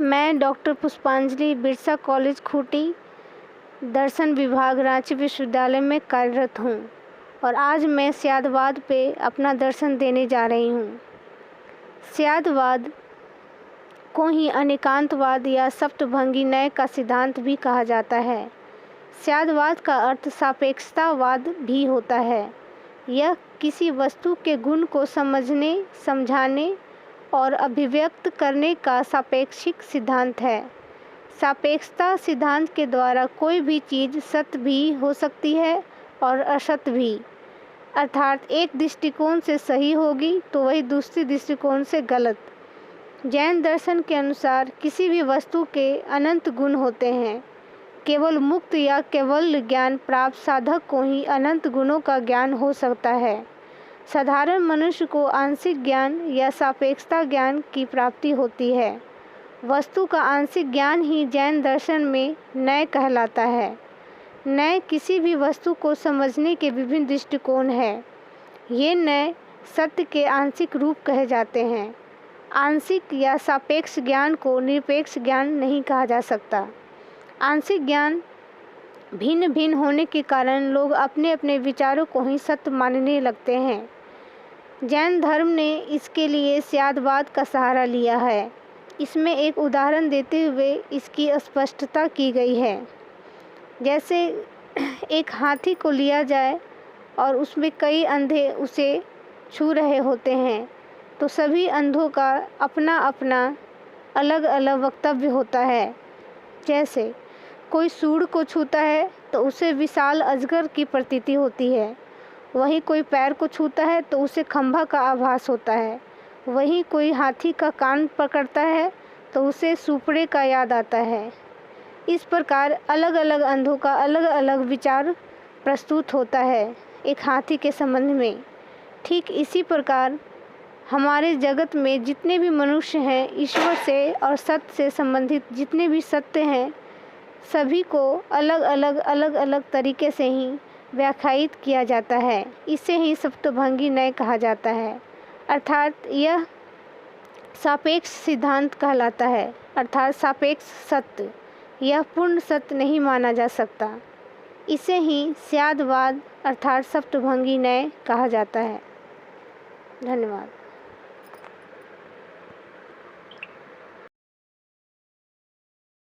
मैं डॉक्टर पुष्पांजलि बिरसा कॉलेज खूंटी दर्शन विभाग रांची विश्वविद्यालय में कार्यरत हूँ और आज मैं स्यादवाद पे अपना दर्शन देने जा रही हूँ। स्यादवाद को ही अनेकांतवाद या सप्तभंगी न्याय का सिद्धांत भी कहा जाता है। स्यादवाद का अर्थ सापेक्षतावाद भी होता है। यह किसी वस्तु के गुण को समझने, समझाने और अभिव्यक्त करने का सापेक्षिक सिद्धांत है। सापेक्षता सिद्धांत के द्वारा कोई भी चीज़ सत्य भी हो सकती है और असत्य भी, अर्थात एक दृष्टिकोण से सही होगी तो वही दूसरी दृष्टिकोण से गलत। जैन दर्शन के अनुसार किसी भी वस्तु के अनंत गुण होते हैं। केवल मुक्त या केवल ज्ञान प्राप्त साधक को ही अनंत गुणों का ज्ञान हो सकता है। साधारण मनुष्य को आंशिक ज्ञान या सापेक्षता ज्ञान की प्राप्ति होती है। वस्तु का आंशिक ज्ञान ही जैन दर्शन में न्याय कहलाता है। न्याय किसी भी वस्तु को समझने के विभिन्न दृष्टिकोण हैं। ये न्याय सत्य के आंशिक रूप कहे जाते हैं। आंशिक या सापेक्ष ज्ञान को निरपेक्ष ज्ञान नहीं कहा जा सकता। आंशिक ज्ञान भिन्न भिन्न होने के कारण लोग अपने अपने विचारों को ही सत्य मानने लगते हैं। जैन धर्म ने इसके लिए स्यादवाद का सहारा लिया है। इसमें एक उदाहरण देते हुए इसकी स्पष्टता की गई है। जैसे एक हाथी को लिया जाए और उसमें कई अंधे उसे छू रहे होते हैं, तो सभी अंधों का अपना अपना अलग अलग वक्तव्य होता है। जैसे कोई सूंड को छूता है तो उसे विशाल अजगर की प्रतीति होती है, वहीं कोई पैर को छूता है तो उसे खंभा का आभास होता है, वहीं कोई हाथी का कान पकड़ता है तो उसे सुपड़े का याद आता है। इस प्रकार अलग अलग अंधों का अलग अलग विचार प्रस्तुत होता है एक हाथी के संबंध में। ठीक इसी प्रकार हमारे जगत में जितने भी मनुष्य हैं, ईश्वर से और सत्य से संबंधित जितने भी सत्य हैं, सभी को अलग अलग तरीके से ही व्याख्यायित किया जाता है। इसे ही सप्तभंगी न्याय कहा जाता है, अर्थात यह सापेक्ष सिद्धांत कहलाता है, अर्थात सापेक्ष सत्य। यह पूर्ण सत्य नहीं माना जा सकता। इसे ही स्यादवाद अर्थात सप्तभंगी न्याय कहा जाता है। धन्यवाद।